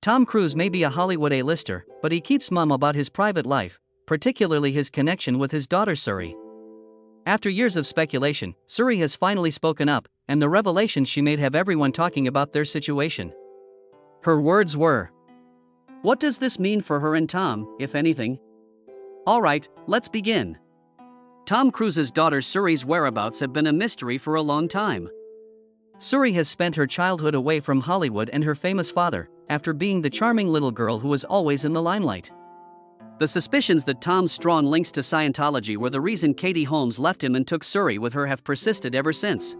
Tom Cruise may be a Hollywood A-lister, but he keeps mum about his private life, particularly his connection with his daughter Suri. After years of speculation, Suri has finally spoken up, and the revelations she made have everyone talking about their situation. Her words were, "What does this mean for her and Tom, if anything?" Alright, let's begin. Tom Cruise's daughter Suri's whereabouts have been a mystery for a long time. Suri has spent her childhood away from Hollywood and her famous father, after being the charming little girl who was always in the limelight. The suspicions that Tom's strong links to Scientology were the reason Katie Holmes left him and took Suri with her have persisted ever since.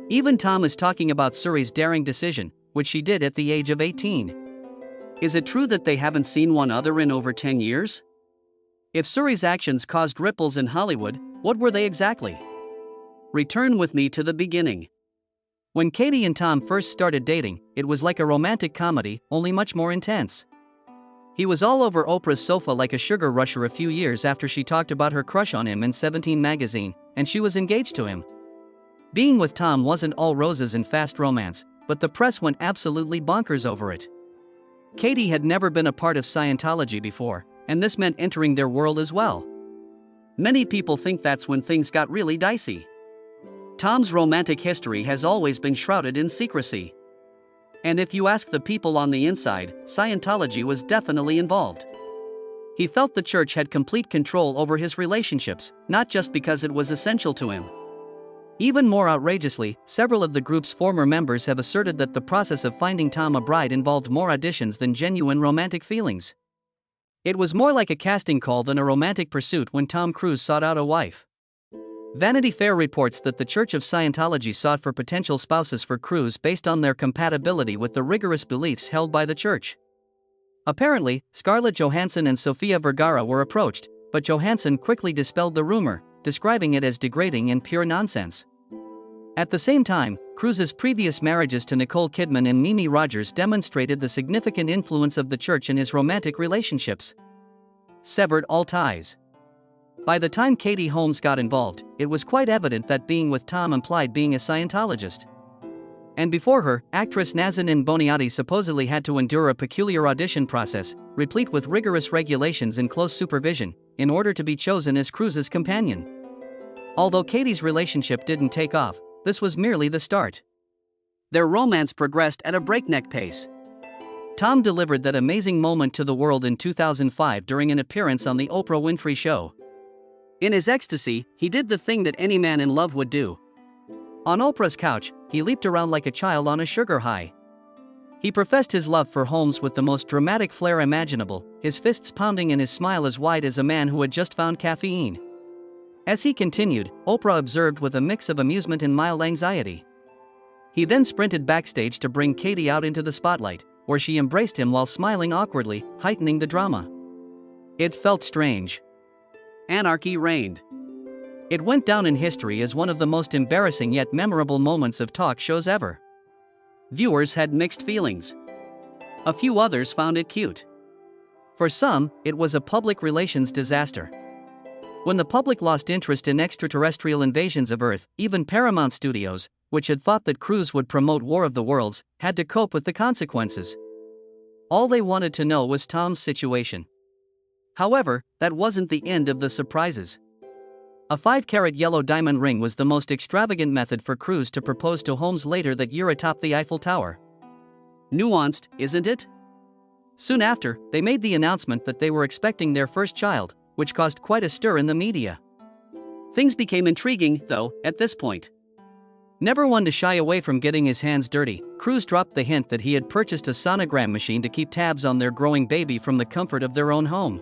Even Tom is talking about Suri's daring decision, which she did at the age of 18. Is it true that they haven't seen one another in over 10 years? If Suri's actions caused ripples in Hollywood, what were they exactly? Return with me to the beginning. When Katie and Tom first started dating, it was like a romantic comedy, only much more intense. He was all over Oprah's sofa like a sugar rusher a few years after she talked about her crush on him in 17 magazine, and she was engaged to him. Being with Tom wasn't all roses and fast romance, but the press went absolutely bonkers over it. Katie had never been a part of Scientology before, and this meant entering their world as well. Many people think that's when things got really dicey. Tom's romantic history has always been shrouded in secrecy. And if you ask the people on the inside, Scientology was definitely involved. He felt the church had complete control over his relationships, not just because it was essential to him. Even more outrageously, several of the group's former members have asserted that the process of finding Tom a bride involved more auditions than genuine romantic feelings. It was more like a casting call than a romantic pursuit when Tom Cruise sought out a wife. Vanity Fair reports that the Church of Scientology sought for potential spouses for Cruise based on their compatibility with the rigorous beliefs held by the church. Apparently, Scarlett Johansson and Sofia Vergara were approached, but Johansson quickly dispelled the rumor, describing it as degrading and pure nonsense. At the same time, Cruise's previous marriages to Nicole Kidman and Mimi Rogers demonstrated the significant influence of the church in his romantic relationships. Severed all ties. By the time Katie Holmes got involved, it was quite evident that being with Tom implied being a Scientologist. And before her, actress Nazanin Boniadi supposedly had to endure a peculiar audition process, replete with rigorous regulations and close supervision, in order to be chosen as Cruise's companion. Although Katie's relationship didn't take off, this was merely the start. Their romance progressed at a breakneck pace. Tom delivered that amazing moment to the world in 2005 during an appearance on The Oprah Winfrey Show. In his ecstasy, he did the thing that any man in love would do. On Oprah's couch, he leaped around like a child on a sugar high. He professed his love for Holmes with the most dramatic flair imaginable, his fists pounding and his smile as wide as a man who had just found caffeine. As he continued, Oprah observed with a mix of amusement and mild anxiety. He then sprinted backstage to bring Katie out into the spotlight, where she embraced him while smiling awkwardly, heightening the drama. It felt strange. Anarchy reigned. It went down in history as one of the most embarrassing yet memorable moments of talk shows ever. Viewers had mixed feelings. A few others found it cute. For some, it was a public relations disaster. When the public lost interest in extraterrestrial invasions of Earth, even Paramount Studios, which had thought that Cruise would promote War of the Worlds, had to cope with the consequences. All they wanted to know was Tom's situation. However, that wasn't the end of the surprises. A 5-carat yellow diamond ring was the most extravagant method for Cruise to propose to Holmes later that year atop the Eiffel Tower. Nuanced, isn't it? Soon after, they made the announcement that they were expecting their first child, which caused quite a stir in the media. Things became intriguing, though, at this point. Never one to shy away from getting his hands dirty, Cruise dropped the hint that he had purchased a sonogram machine to keep tabs on their growing baby from the comfort of their own home.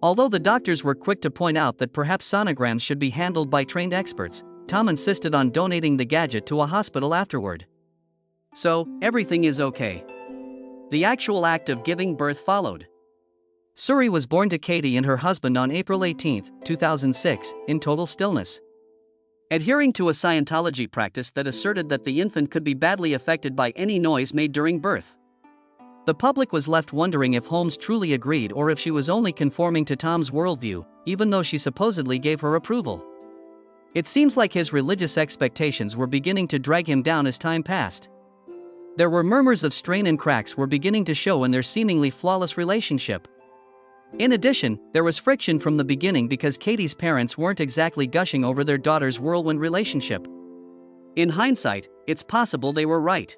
Although the doctors were quick to point out that perhaps sonograms should be handled by trained experts, Tom insisted on donating the gadget to a hospital afterward. So, everything is okay. The actual act of giving birth followed. Suri was born to Katie and her husband on April 18, 2006, in total stillness. Adhering to a Scientology practice that asserted that the infant could be badly affected by any noise made during birth. The public was left wondering if Holmes truly agreed or if she was only conforming to Tom's worldview, even though she supposedly gave her approval. It seems like his religious expectations were beginning to drag him down as time passed. There were murmurs of strain and cracks were beginning to show in their seemingly flawless relationship. In addition, there was friction from the beginning because Katie's parents weren't exactly gushing over their daughter's whirlwind relationship. In hindsight, it's possible they were right.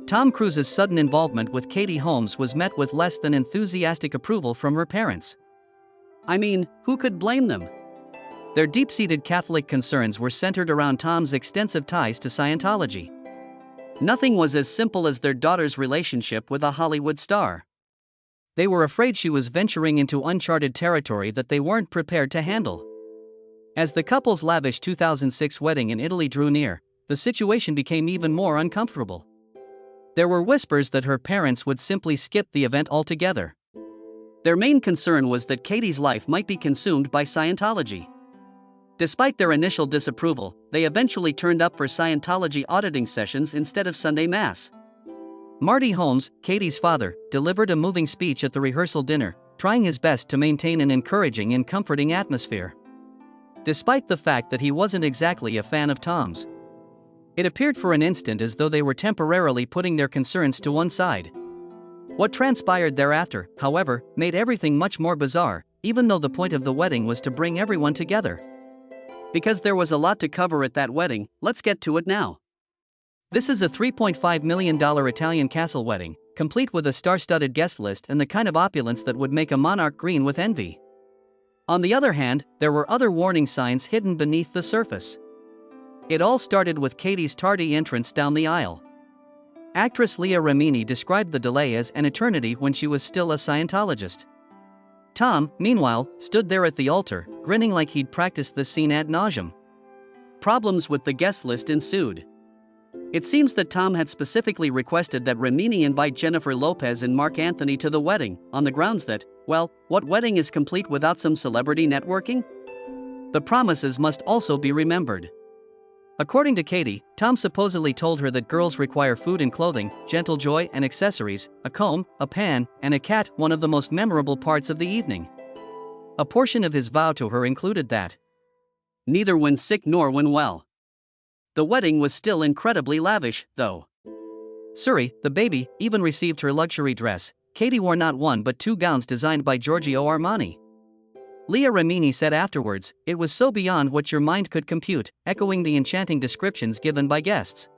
Tom Cruise's sudden involvement with Katie Holmes was met with less than enthusiastic approval from her parents. I mean, who could blame them? Their deep-seated Catholic concerns were centered around Tom's extensive ties to Scientology. Nothing was as simple as their daughter's relationship with a Hollywood star. They were afraid she was venturing into uncharted territory that they weren't prepared to handle. As the couple's lavish 2006 wedding in Italy drew near, the situation became even more uncomfortable. There were whispers that her parents would simply skip the event altogether. Their main concern was that Katie's life might be consumed by Scientology. Despite their initial disapproval, they eventually turned up for Scientology auditing sessions instead of Sunday Mass. Marty Holmes, Katie's father, delivered a moving speech at the rehearsal dinner, trying his best to maintain an encouraging and comforting atmosphere. Despite the fact that he wasn't exactly a fan of Tom's. It appeared for an instant as though they were temporarily putting their concerns to one side. What transpired thereafter, however, made everything much more bizarre, even though the point of the wedding was to bring everyone together. Because there was a lot to cover at that wedding, let's get to it now. This is a $3.5 million Italian castle wedding, complete with a star-studded guest list and the kind of opulence that would make a monarch green with envy. On the other hand, there were other warning signs hidden beneath the surface. It all started with Katie's tardy entrance down the aisle. Actress Leah Remini described the delay as an eternity when she was still a Scientologist. Tom, meanwhile, stood there at the altar, grinning like he'd practiced the scene ad nauseum. Problems with the guest list ensued. It seems that Tom had specifically requested that Remini invite Jennifer Lopez and Mark Anthony to the wedding, on the grounds that, well, what wedding is complete without some celebrity networking? The promises must also be remembered. According to Katie, Tom supposedly told her that girls require food and clothing, gentle joy and accessories, a comb, a pan, and a cat, one of the most memorable parts of the evening. A portion of his vow to her included that. Neither when sick nor when well. The wedding was still incredibly lavish, though. Suri, the baby, even received her luxury dress. Katie wore not one but two gowns designed by Giorgio Armani. Leah Remini said afterwards, "It was so beyond what your mind could compute," echoing the enchanting descriptions given by guests.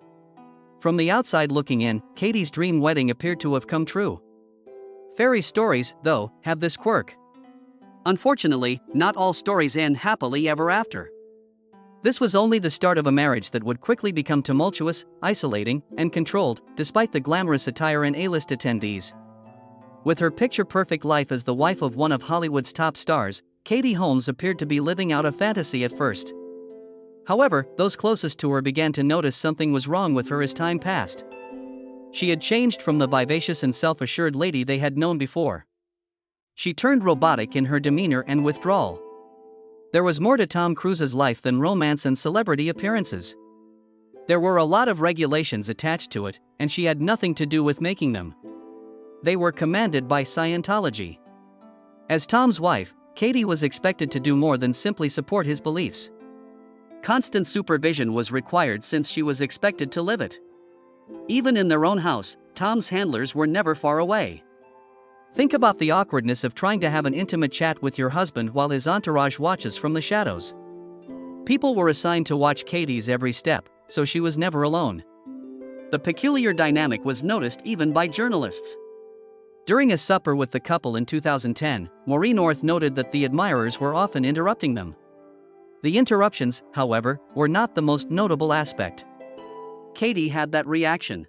From the outside looking in, Katie's dream wedding appeared to have come true. Fairy stories, though, have this quirk. Unfortunately, not all stories end happily ever after. This was only the start of a marriage that would quickly become tumultuous, isolating, and controlled, despite the glamorous attire and A-list attendees. With her picture-perfect life as the wife of one of Hollywood's top stars, Katie Holmes appeared to be living out a fantasy at first. However, those closest to her began to notice something was wrong with her as time passed. She had changed from the vivacious and self-assured lady they had known before. She turned robotic in her demeanor and withdrawal. There was more to Tom Cruise's life than romance and celebrity appearances. There were a lot of regulations attached to it, and she had nothing to do with making them. They were commanded by Scientology. As Tom's wife, Katie was expected to do more than simply support his beliefs. Constant supervision was required since she was expected to live it. Even in their own house, Tom's handlers were never far away. Think about the awkwardness of trying to have an intimate chat with your husband while his entourage watches from the shadows. People were assigned to watch Katie's every step, so she was never alone. The peculiar dynamic was noticed even by journalists. During a supper with the couple in 2010, Maureen Orth noted that the admirers were often interrupting them. The interruptions, however, were not the most notable aspect. Katie had that reaction.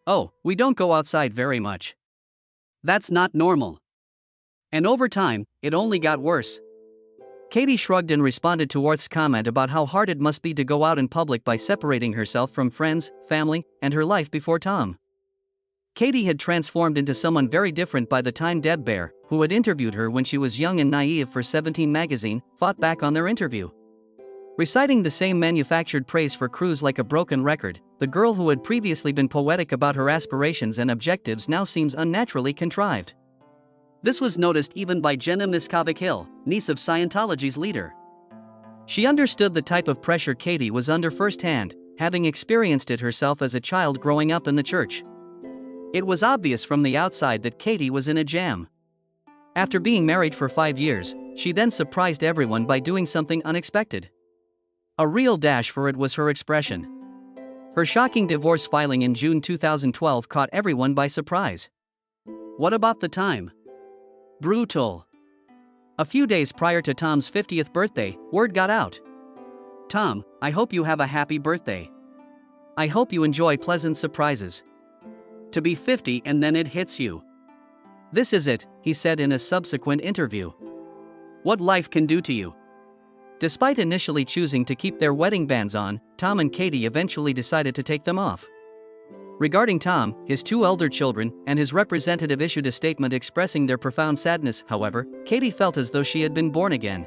"Oh, we don't go outside very much. That's not normal." And over time, it only got worse. Katie shrugged and responded to Orth's comment about how hard it must be to go out in public by separating herself from friends, family, and her life before Tom. Katie had transformed into someone very different by the time Deb Baer, who had interviewed her when she was young and naive for 17 magazine, fought back on their interview. Reciting the same manufactured praise for Cruise like a broken record, the girl who had previously been poetic about her aspirations and objectives now seems unnaturally contrived. This was noticed even by Jenna Miscavige-Hill, niece of Scientology's leader. She understood the type of pressure Katie was under firsthand, having experienced it herself as a child growing up in the church. It was obvious from the outside that Katie was in a jam. After being married for 5 years, she then surprised everyone by doing something unexpected. A real dash for it was her expression. Her shocking divorce filing in June 2012 caught everyone by surprise. What about the time? Brutal. A few days prior to Tom's 50th birthday, word got out. Tom, I hope you have a happy birthday. I hope you enjoy pleasant surprises. To be 50 and then it hits you. This is it, he said in a subsequent interview. What life can do to you. Despite initially choosing to keep their wedding bands on, Tom and Katie eventually decided to take them off. Regarding Tom, his 2 elder children, and his representative issued a statement expressing their profound sadness. However, Katie felt as though she had been born again.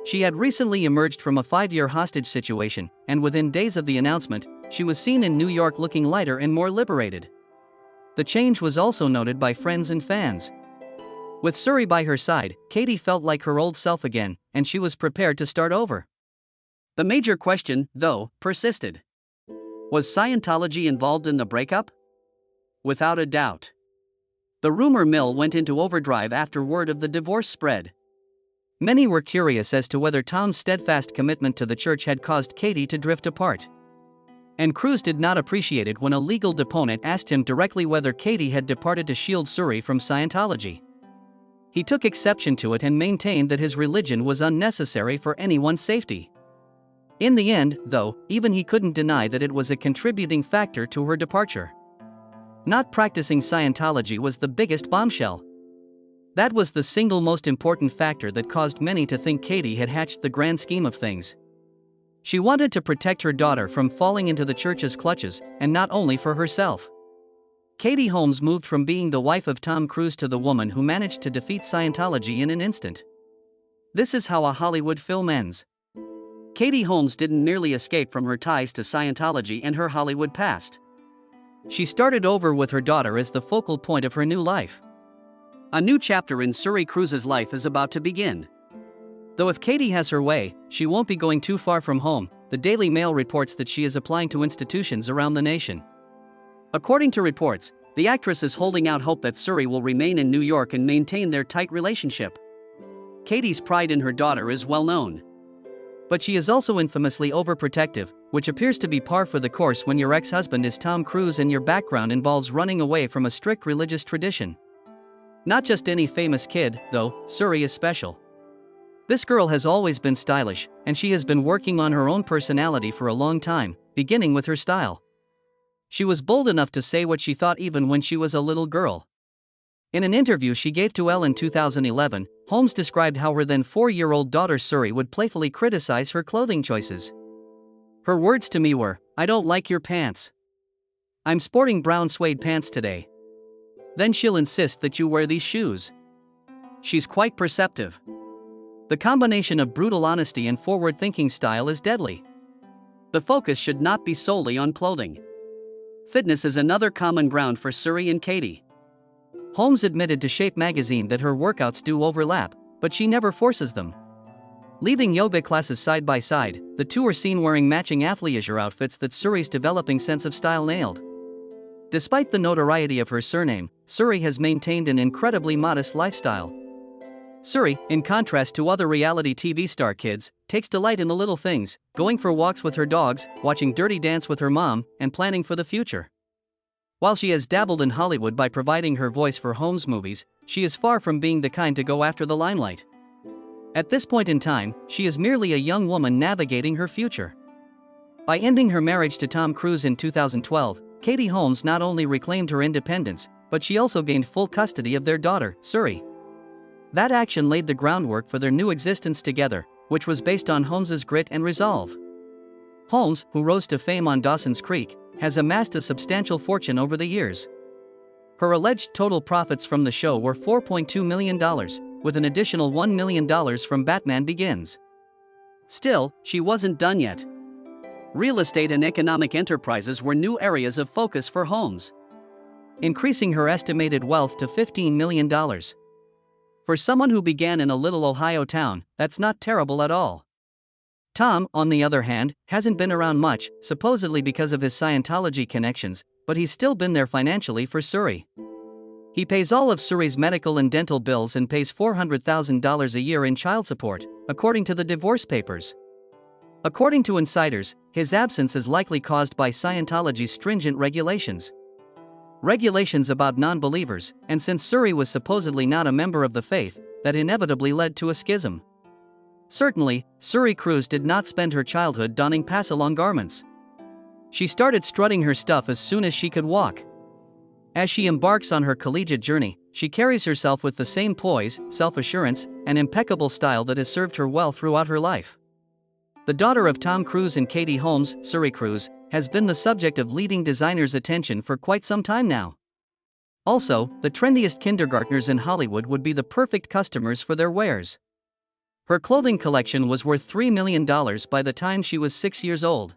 She had recently emerged from a 5-year hostage situation, and within days of the announcement, she was seen in New York looking lighter and more liberated. The change was also noted by friends and fans. With Suri by her side, Katie felt like her old self again, and she was prepared to start over. The major question, though, persisted. Was Scientology involved in the breakup? Without a doubt. The rumor mill went into overdrive after word of the divorce spread. Many were curious as to whether Tom's steadfast commitment to the church had caused Katie to drift apart. And Cruz did not appreciate it when a legal deponent asked him directly whether Katie had departed to shield Suri from Scientology. He took exception to it and maintained that his religion was unnecessary for anyone's safety. In the end, though, even he couldn't deny that it was a contributing factor to her departure. Not practicing Scientology was the biggest bombshell. That was the single most important factor that caused many to think Katie had hatched the grand scheme of things. She wanted to protect her daughter from falling into the church's clutches, and not only for herself. Katie Holmes moved from being the wife of Tom Cruise to the woman who managed to defeat Scientology in an instant. This is how a Hollywood film ends. Katie Holmes didn't merely escape from her ties to Scientology and her Hollywood past. She started over with her daughter as the focal point of her new life. A new chapter in Suri Cruise's life is about to begin. Though if Katie has her way, she won't be going too far from home. The Daily Mail reports that she is applying to institutions around the nation. According to reports, the actress is holding out hope that Suri will remain in New York and maintain their tight relationship. Katie's pride in her daughter is well known. But she is also infamously overprotective, which appears to be par for the course when your ex-husband is Tom Cruise and your background involves running away from a strict religious tradition. Not just any famous kid, though, Suri is special. This girl has always been stylish, and she has been working on her own personality for a long time, beginning with her style. She was bold enough to say what she thought even when she was a little girl. In an interview she gave to Elle in 2011, Holmes described how her then 4-year-old daughter Suri would playfully criticize her clothing choices. Her words to me were, "I don't like your pants. I'm sporting brown suede pants today." Then she'll insist that you wear these shoes. She's quite perceptive. The combination of brutal honesty and forward-thinking style is deadly. The focus should not be solely on clothing. Fitness is another common ground for Suri and Katie. Holmes admitted to Shape magazine that her workouts do overlap, but she never forces them. Leaving yoga classes side by side, the two are seen wearing matching athleisure outfits that Suri's developing sense of style nailed. Despite the notoriety of her surname, Suri has maintained an incredibly modest lifestyle. Suri, in contrast to other reality TV star kids, takes delight in the little things, going for walks with her dogs, watching Dirty Dance with her mom, and planning for the future. While she has dabbled in Hollywood by providing her voice for Holmes movies, she is far from being the kind to go after the limelight. At this point in time, she is merely a young woman navigating her future. By ending her marriage to Tom Cruise in 2012, Katie Holmes not only reclaimed her independence, but she also gained full custody of their daughter, Suri. That action laid the groundwork for their new existence together, which was based on Holmes's grit and resolve. Holmes, who rose to fame on Dawson's Creek, has amassed a substantial fortune over the years. Her alleged total profits from the show were $4.2 million, with an additional $1 million from Batman Begins. Still, she wasn't done yet. Real estate and economic enterprises were new areas of focus for Holmes, increasing her estimated wealth to $15 million. For someone who began in a little Ohio town, that's not terrible at all. Tom, on the other hand, hasn't been around much, supposedly because of his Scientology connections, but he's still been there financially for Suri. He pays all of Suri's medical and dental bills and pays $400,000 a year in child support, according to the divorce papers. According to insiders, his absence is likely caused by Scientology's stringent regulations. Regulations about non-believers, and since Suri was supposedly not a member of the faith, that inevitably led to a schism. Certainly, Suri Cruz did not spend her childhood donning pass-along garments. She started strutting her stuff as soon as she could walk. As she embarks on her collegiate journey, she carries herself with the same poise, self-assurance, and impeccable style that has served her well throughout her life. The daughter of Tom Cruise and Katie Holmes, Suri Cruz, has been the subject of leading designers' attention for quite some time now. Also, the trendiest kindergartners in Hollywood would be the perfect customers for their wares. Her clothing collection was worth $3 million by the time she was 6 years old.